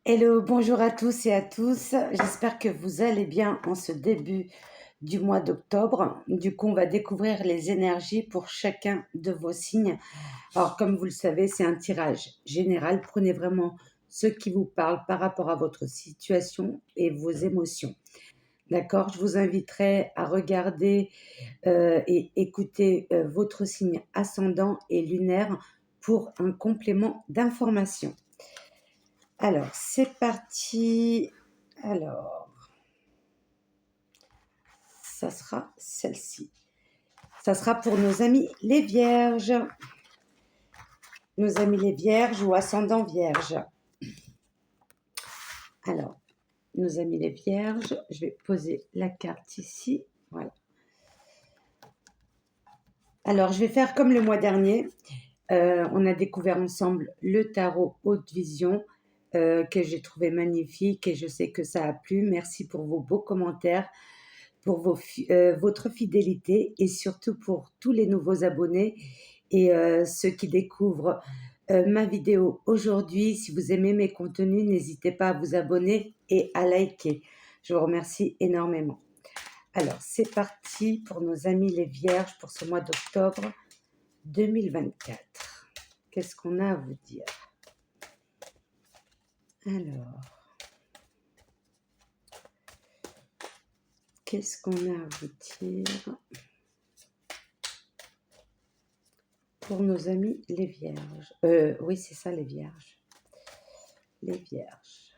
Hello, bonjour à tous et à tous. J'espère que vous allez bien en ce début du mois d'octobre. Du coup, on va découvrir les énergies pour chacun de vos signes. Alors, comme vous le savez, c'est un tirage général. Prenez vraiment ce qui vous parle par rapport à votre situation et vos émotions. D'accord? Je vous inviterai à regarder et écouter votre signe ascendant et lunaire pour un complément d'information. Alors, c'est parti. Alors, ça sera celle-ci. Ça sera pour nos amis les vierges. Nos amis les vierges ou ascendant vierge. Alors, nos amis les vierges, je vais poser la carte ici. Voilà. Alors, je vais faire comme le mois dernier. On a découvert ensemble le tarot Haute Vision que j'ai trouvé magnifique et je sais que ça a plu. Merci pour vos beaux commentaires, pour votre fidélité et surtout pour tous les nouveaux abonnés et ceux qui découvrent ma vidéo aujourd'hui. Si vous aimez mes contenus, n'hésitez pas à vous abonner et à liker. Je vous remercie énormément. Alors, c'est parti pour nos amis les vierges pour ce mois d'octobre 2024. Qu'est-ce qu'on a à vous dire? Alors, qu'est-ce qu'on a à vous dire pour nos amis les vierges? Oui, c'est ça, les vierges. Les vierges.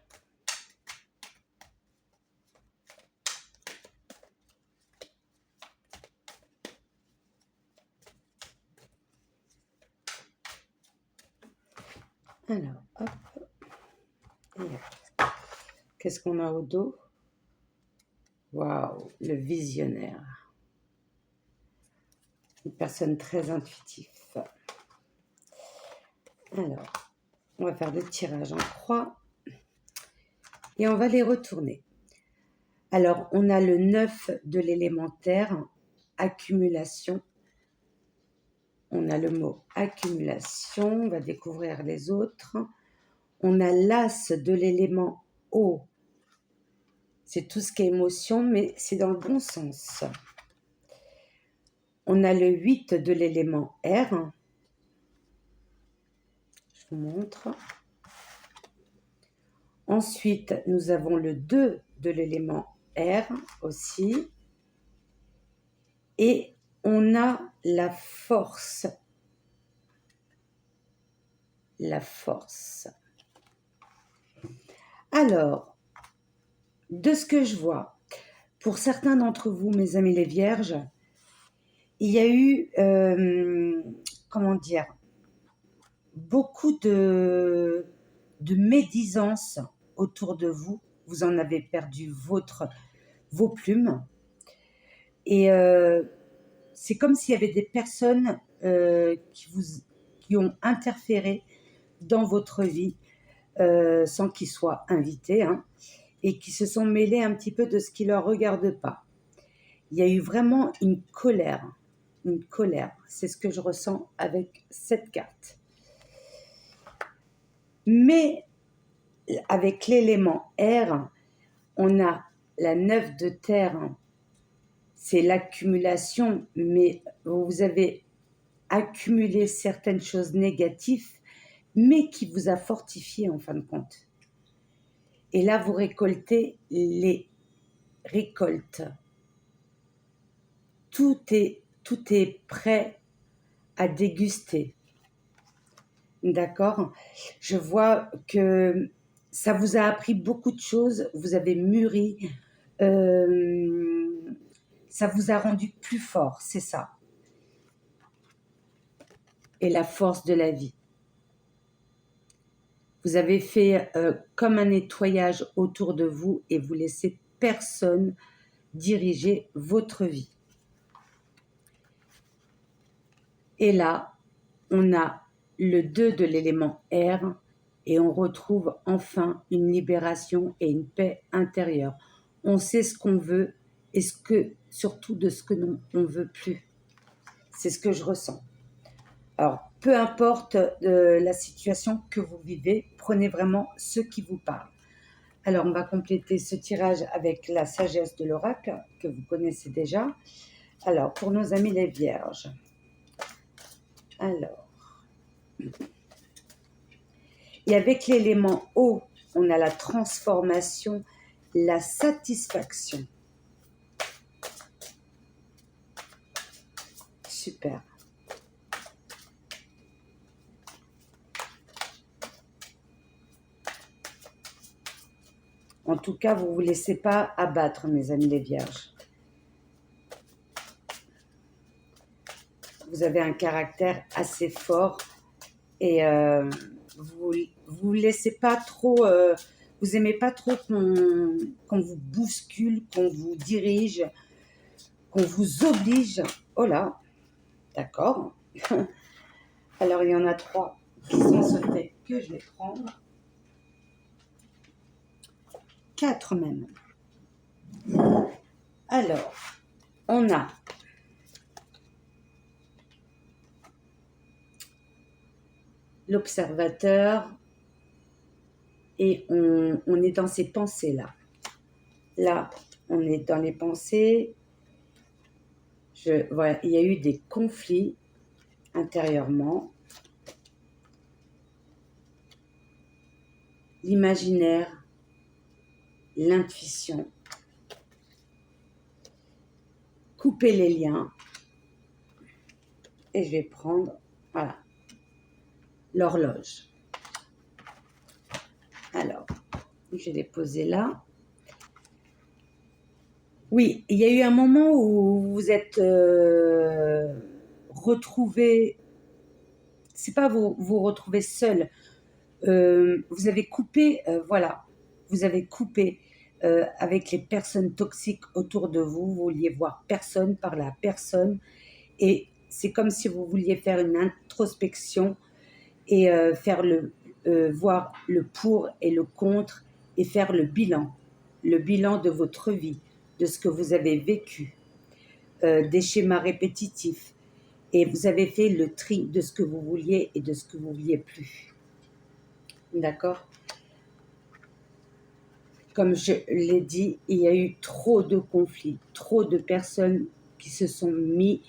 Alors, hop. Et hop. Qu'est-ce qu'on a au dos? Waouh, le visionnaire. Une personne très intuitive. Alors, on va faire des tirages en croix et on va les retourner. Alors, on a le 9 de l'élémentaire, accumulation. On a le mot accumulation, on va découvrir les autres. On a l'as de l'élément eau. C'est tout ce qui est émotion, mais c'est dans le bon sens. On a le 8 de l'élément air. Je vous montre. Ensuite, nous avons le 2 de l'élément air aussi. Et on a la force. La force. Alors, de ce que je vois, pour certains d'entre vous, mes amis les vierges, il y a eu, comment dire, beaucoup de médisance autour de vous. Vous en avez perdu vos plumes. Et c'est comme s'il y avait des personnes qui ont interféré dans votre vie sans qu'ils soient invités, hein, et qui se sont mêlés un petit peu de ce qui ne leur regarde pas. Il y a eu vraiment une colère. Une colère. C'est ce que je ressens avec cette carte. Mais avec l'élément air, on a la 9 de terre. C'est l'accumulation, mais vous avez accumulé certaines choses négatives, mais qui vous a fortifié en fin de compte. Et là, vous récoltez les récoltes. Tout est prêt à déguster. D'accord? Je vois que ça vous a appris beaucoup de choses, vous avez mûri, ça vous a rendu plus fort, c'est ça. Et la force de la vie. Vous avez fait comme un nettoyage autour de vous et vous laissez personne diriger votre vie. Et là, on a le 2 de l'élément air et on retrouve enfin une libération et une paix intérieure. On sait ce qu'on veut et surtout de ce que on ne veut plus. C'est ce que je ressens. Alors, peu importe la situation que vous vivez, prenez vraiment ce qui vous parle. Alors, on va compléter ce tirage avec la sagesse de l'oracle, que vous connaissez déjà. Alors, pour nos amis les vierges. Alors, et avec l'élément eau, on a la transformation, la satisfaction. Super. En tout cas, vous ne vous laissez pas abattre, mes amis les vierges. Vous avez un caractère assez fort et vous laissez pas trop, vous aimez pas trop qu'on vous bouscule, qu'on vous dirige, qu'on vous oblige. Oh là, d'accord. Alors, il y en a 3 qui sont sautés que je vais prendre. 4 même. Alors, on a l'observateur et on est dans ces pensées-là. Là, on est dans les pensées. Voilà, il y a eu des conflits intérieurement. L'imaginaire, l'intuition. Couper les liens. Et je vais prendre, voilà, l'horloge. Alors, je vais les poser là. Oui, il y a eu un moment où vous vous êtes retrouvés, c'est pas vous retrouver seul. Vous avez coupé, voilà, vous avez coupé avec les personnes toxiques autour de vous. Vous vouliez voir personne, parler à personne. Et c'est comme si vous vouliez faire une introspection et voir le pour et le contre et faire le bilan de votre vie, de ce que vous avez vécu, des schémas répétitifs. Et vous avez fait le tri de ce que vous vouliez et de ce que vous ne vouliez plus. D'accord ? Comme je l'ai dit, il y a eu trop de conflits, trop de personnes qui se sont mis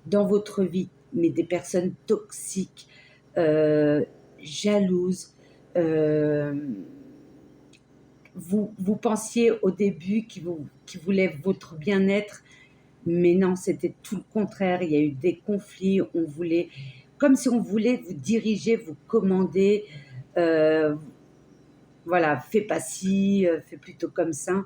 dans votre vie, mais des personnes toxiques, jalouses. Vous pensiez au début qu'ils voulaient votre bien-être, mais non, c'était tout le contraire. Il y a eu des conflits, comme si on voulait vous diriger, vous commander. Voilà, fais pas ci, fais plutôt comme ça,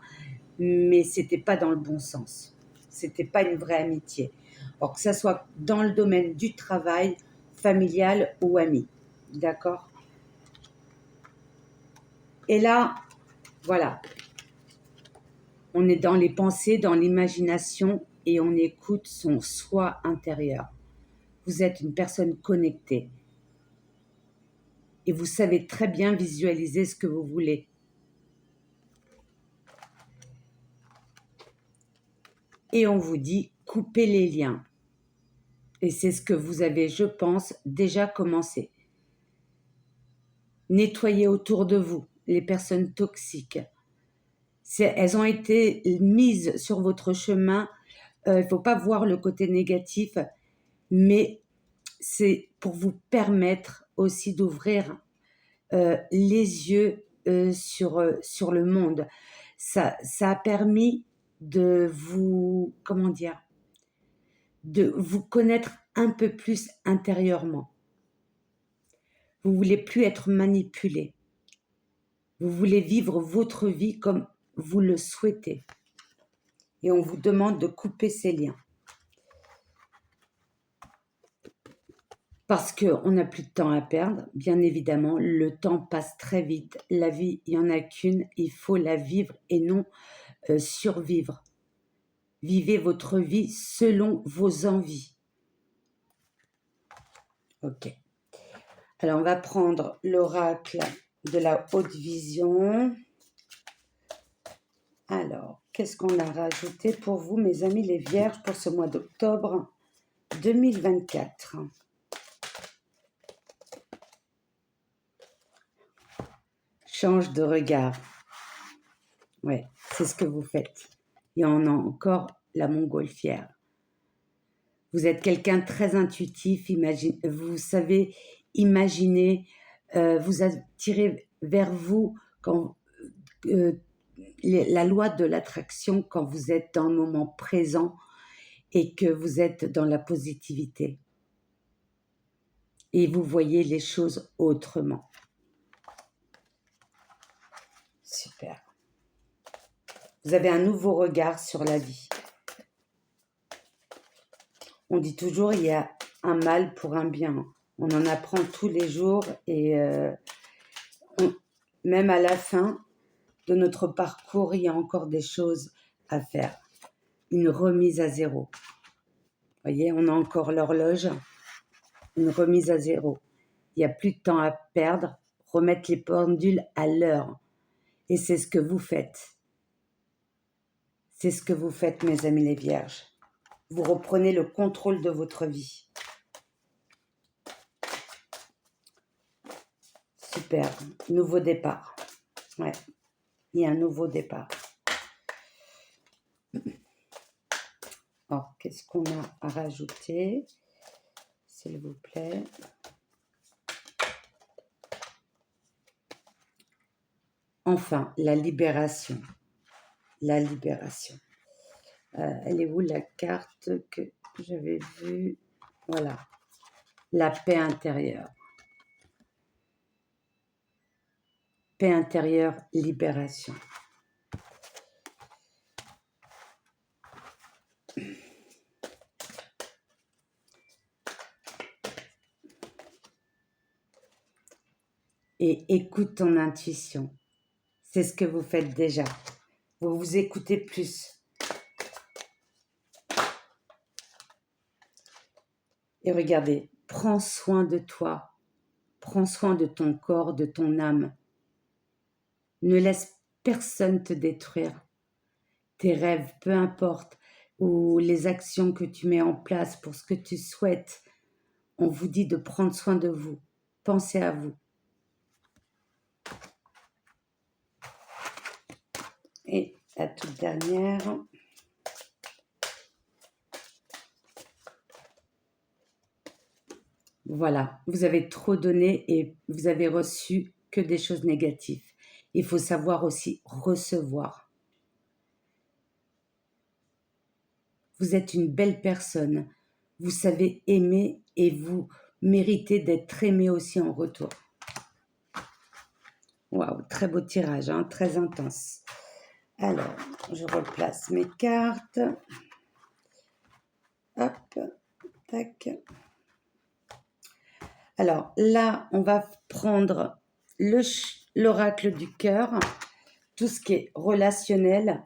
mais c'était pas dans le bon sens. C'était pas une vraie amitié. Alors que ça soit dans le domaine du travail, familial ou ami. D'accord ? Et là, voilà, on est dans les pensées, dans l'imagination et on écoute son soi intérieur. Vous êtes une personne connectée et vous savez très bien visualiser ce que vous voulez. Et on vous dit, coupez les liens. Et c'est ce que vous avez, je pense, déjà commencé. Nettoyez autour de vous les personnes toxiques. Elles ont été mises sur votre chemin. Il ne faut pas voir le côté négatif, mais c'est pour vous permettre aussi d'ouvrir les yeux sur le monde. Ça a permis de vous, de vous connaître un peu plus intérieurement. Vous ne voulez plus être manipulé. Vous voulez vivre votre vie comme vous le souhaitez. Et on vous demande de couper ces liens. Parce qu'on n'a plus de temps à perdre, bien évidemment, le temps passe très vite. La vie, il n'y en a qu'une, il faut la vivre et non survivre. Vivez votre vie selon vos envies. Ok. Alors, on va prendre l'oracle de la haute vision. Alors, qu'est-ce qu'on a rajouté pour vous, mes amis les vierges, pour ce mois d'octobre 2024 ? change de regard. Ouais, c'est ce que vous faites. Et on a encore la montgolfière. Vous êtes quelqu'un de très intuitif, vous savez imaginer, vous attirez vers vous quand, euh, la loi de l'attraction quand vous êtes dans le moment présent et que vous êtes dans la positivité. Et vous voyez les choses autrement. Super. Vous avez un nouveau regard sur la vie. On dit toujours il y a un mal pour un bien. On en apprend tous les jours et même à la fin de notre parcours, il y a encore des choses à faire. Une remise à zéro. Vous voyez, on a encore l'horloge. Une remise à zéro. Il n'y a plus de temps à perdre. Remettre les pendules à l'heure. Et c'est ce que vous faites. C'est ce que vous faites, mes amis les vierges. Vous reprenez le contrôle de votre vie. Super. Nouveau départ. Ouais. Il y a un nouveau départ. Alors, qu'est-ce qu'on a à rajouter, s'il vous plaît? Enfin, la libération. La libération. Elle est où la carte que j'avais vue? Voilà. La paix intérieure. Paix intérieure, libération. Et écoute ton intuition. C'est ce que vous faites déjà. Vous vous écoutez plus. Et regardez, prends soin de toi. Prends soin de ton corps, de ton âme. Ne laisse personne te détruire. Tes rêves, peu importe, ou les actions que tu mets en place pour ce que tu souhaites. On vous dit de prendre soin de vous. Pensez à vous. Et la toute dernière. Voilà, vous avez trop donné et vous avez reçu que des choses négatives. Il faut savoir aussi recevoir. Vous êtes une belle personne. Vous savez aimer et vous méritez d'être aimé aussi en retour. Waouh, très beau tirage, hein, très intense. Alors, je replace mes cartes. Hop, tac. Alors là, on va prendre l'oracle du cœur, tout ce qui est relationnel,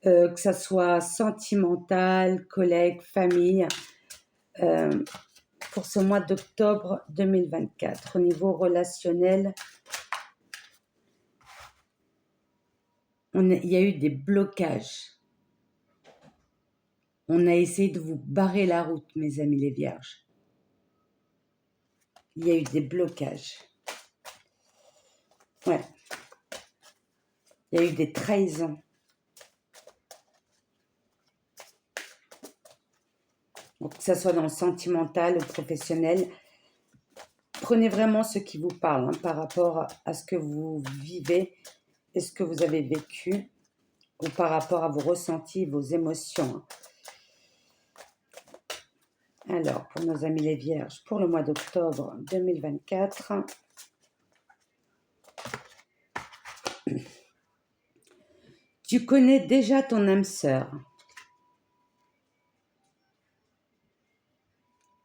que ça soit sentimental, collègue, famille, pour ce mois d'octobre 2024. Au niveau relationnel, il y a eu des blocages. On a essayé de vous barrer la route, mes amis les vierges. Il y a eu des blocages. Ouais. Il y a eu des trahisons. Donc, que ce soit dans le sentimental ou professionnel, prenez vraiment ce qui vous parle par rapport à ce que vous vivez et ce que vous avez vécu ou par rapport à vos ressentis, vos émotions. Alors, pour nos amis les vierges, pour le mois d'octobre 2024, tu connais déjà ton âme sœur.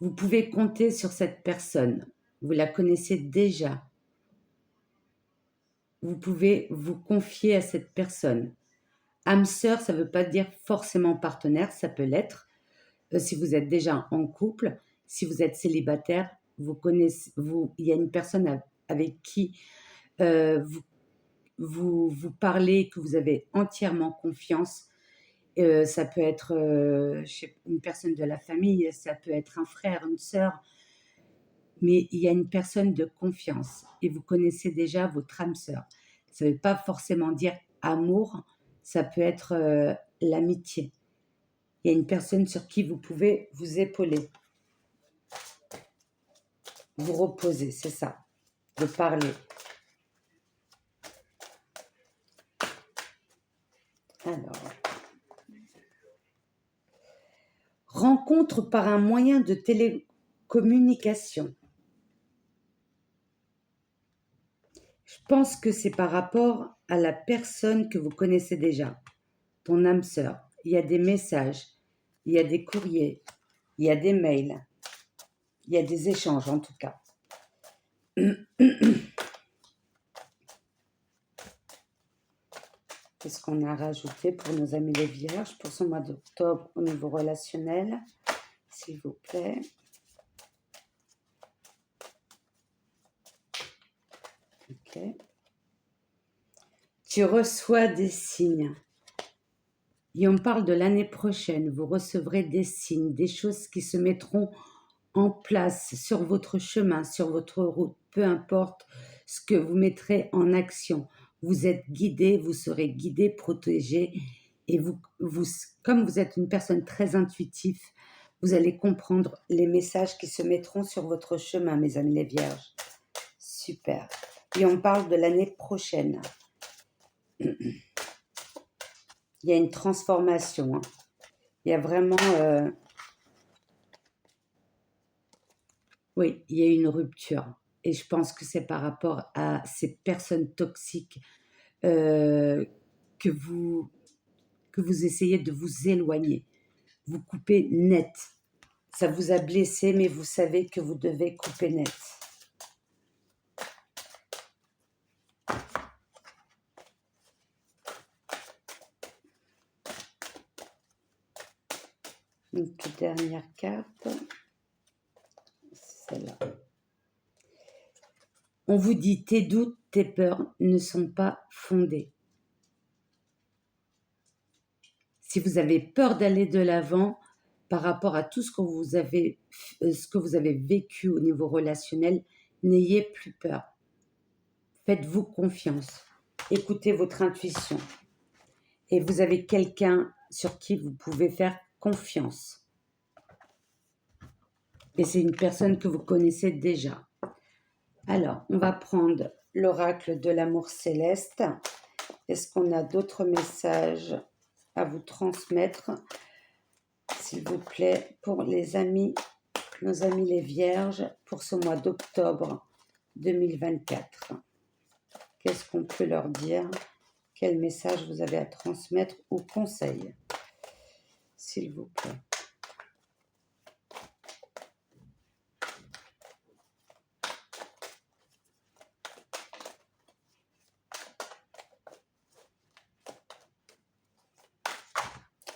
Vous pouvez compter sur cette personne. Vous la connaissez déjà. Vous pouvez vous confier à cette personne. Âme sœur, ça ne veut pas dire forcément partenaire, ça peut l'être. Si vous êtes déjà en couple, si vous êtes célibataire, il y a une personne avec qui vous parlez, que vous avez entièrement confiance. Ça peut être une personne de la famille, ça peut être un frère, une sœur, mais il y a une personne de confiance et vous connaissez déjà votre âme sœur. Ça ne veut pas forcément dire amour, ça peut être l'amitié. Il y a une personne sur qui vous pouvez vous épauler. Vous reposer, c'est ça, de parler. Alors, rencontre par un moyen de télécommunication. Je pense que c'est par rapport à la personne que vous connaissez déjà, ton âme sœur. Il y a des messages, il y a des courriers, il y a des mails, il y a des échanges en tout cas. Qu'est-ce qu'on a rajouté pour nos amis les vierges pour ce mois d'octobre au niveau relationnel, s'il vous plaît? Ok. Tu reçois des signes. Et on parle de l'année prochaine. Vous recevrez des signes, des choses qui se mettront en place sur votre chemin, sur votre route, peu importe ce que vous mettrez en action. Vous êtes guidé, vous serez guidé, protégé. Et comme vous êtes une personne très intuitive, vous allez comprendre les messages qui se mettront sur votre chemin, mes amis les vierges. Super. Et on parle de l'année prochaine. Il y a une transformation. Hein. Il y a vraiment... Oui, il y a une rupture. Et je pense que c'est par rapport à ces personnes toxiques que vous essayez de vous éloigner. Vous coupez net. Ça vous a blessé, mais vous savez que vous devez couper net. Une toute dernière carte. Celle-là. On vous dit, tes doutes, tes peurs ne sont pas fondés. Si vous avez peur d'aller de l'avant par rapport à tout ce que vous avez vécu au niveau relationnel, n'ayez plus peur. Faites-vous confiance. Écoutez votre intuition. Et vous avez quelqu'un sur qui vous pouvez faire confiance. Et c'est une personne que vous connaissez déjà. Alors, on va prendre l'oracle de l'amour céleste. Est-ce qu'on a d'autres messages à vous transmettre, s'il vous plaît, pour les amis, nos amis les vierges, pour ce mois d'octobre 2024? Qu'est-ce qu'on peut leur dire? Quel message vous avez à transmettre ou conseil, s'il vous plaît?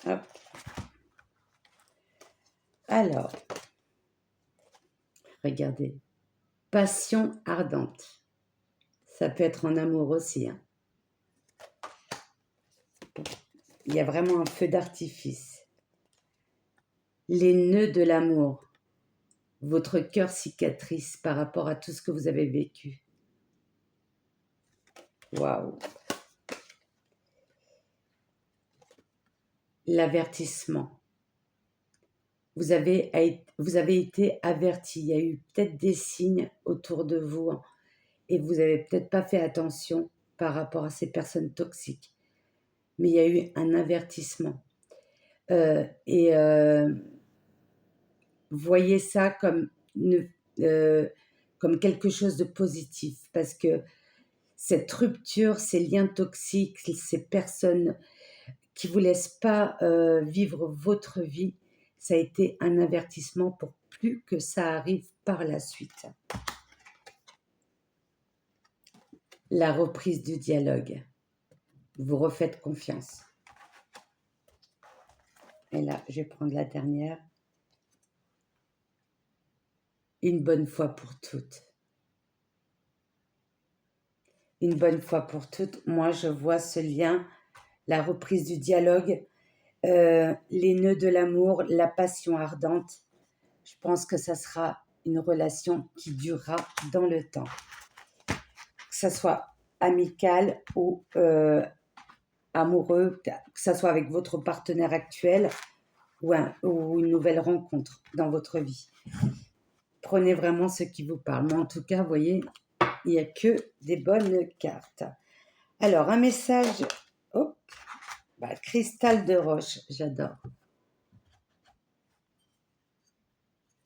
Hop. Alors, regardez, passion ardente. Ça peut être en amour aussi. Hein. Il y a vraiment un feu d'artifice. Les nœuds de l'amour. Votre cœur cicatrice par rapport à tout ce que vous avez vécu. Waouh. L'avertissement. Vous avez été averti. Il y a eu peut-être des signes autour de vous hein, et vous n'avez peut-être pas fait attention par rapport à ces personnes toxiques. Mais il y a eu un avertissement. Voyez ça comme quelque chose de positif parce que cette rupture, ces liens toxiques, ces personnes qui ne vous laissent pas vivre votre vie, ça a été un avertissement pour plus que ça arrive par la suite. La reprise du dialogue. Vous refaites confiance. Et là, je vais prendre la dernière. Une bonne fois pour toutes. Une bonne fois pour toutes. Moi, je vois ce lien, la reprise du dialogue, les nœuds de l'amour, la passion ardente. Je pense que ça sera une relation qui durera dans le temps. Que ça soit amical ou amoureux, que ce soit avec votre partenaire actuel ou une nouvelle rencontre dans votre vie. Prenez vraiment ce qui vous parle. Mais en tout cas, vous voyez, il n'y a que des bonnes cartes. Alors, un message. Hop, cristal de roche, j'adore.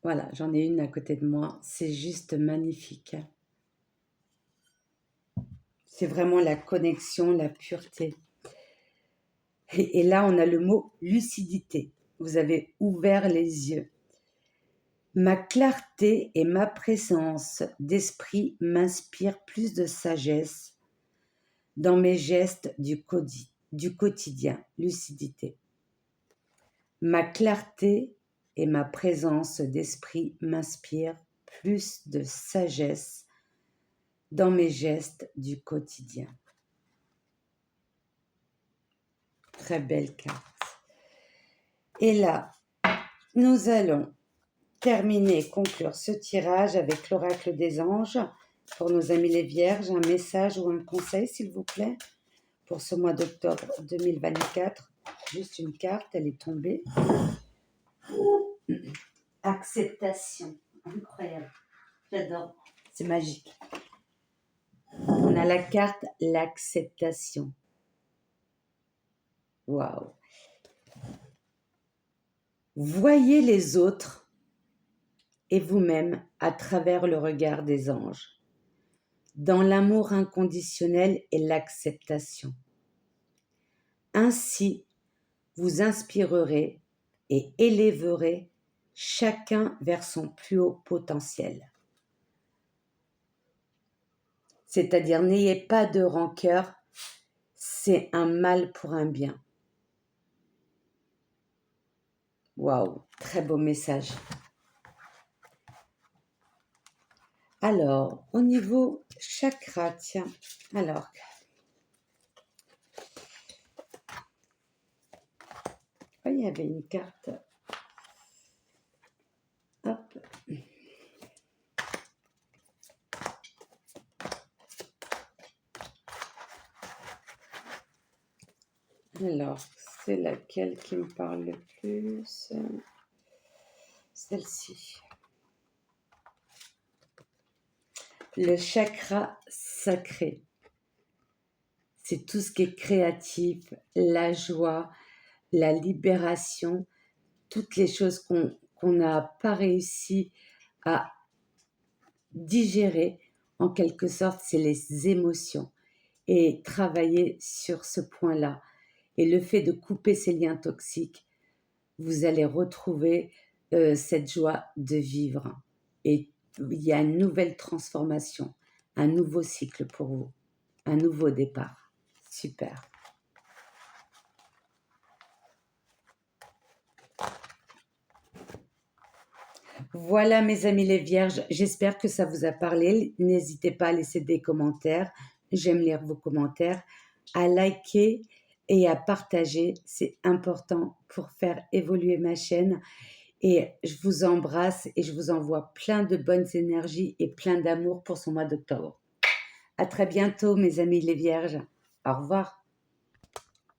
Voilà, j'en ai une à côté de moi. C'est juste magnifique. C'est vraiment la connexion, la pureté. Et là, on a le mot lucidité. Vous avez ouvert les yeux. Ma clarté et ma présence d'esprit m'inspirent plus de sagesse dans mes gestes du quotidien. Lucidité. Ma clarté et ma présence d'esprit m'inspirent plus de sagesse dans mes gestes du quotidien. Très belle carte. Et là, nous allons terminer, conclure ce tirage avec l'oracle des anges. Pour nos amis les vierges, un message ou un conseil, s'il vous plaît, pour ce mois d'octobre 2024. Juste une carte, elle est tombée. Acceptation. Incroyable. J'adore. C'est magique. On a la carte l'acceptation. Waouh. Voyez les autres et vous-même à travers le regard des anges, dans l'amour inconditionnel et l'acceptation. Ainsi, vous inspirerez et élèverez chacun vers son plus haut potentiel. C'est-à-dire, n'ayez pas de rancœur, c'est un mal pour un bien. Waouh, très beau message. Alors, au niveau chakra, tiens, alors, il y avait une carte. Hop. Alors, c'est laquelle qui me parle le plus? Celle-ci. Le chakra sacré. C'est tout ce qui est créatif, la joie, la libération, toutes les choses qu'on n'a pas réussi à digérer. En quelque sorte, c'est les émotions. Et travailler sur ce point-là. Et le fait de couper ces liens toxiques, vous allez retrouver cette joie de vivre. Et il y a une nouvelle transformation, un nouveau cycle pour vous, un nouveau départ. Super. Voilà mes amis les vierges, j'espère que ça vous a parlé. N'hésitez pas à laisser des commentaires, j'aime lire vos commentaires, à liker et à partager, c'est important pour faire évoluer ma chaîne. Et je vous embrasse et je vous envoie plein de bonnes énergies et plein d'amour pour ce mois d'octobre. À très bientôt mes amis les vierges, au revoir.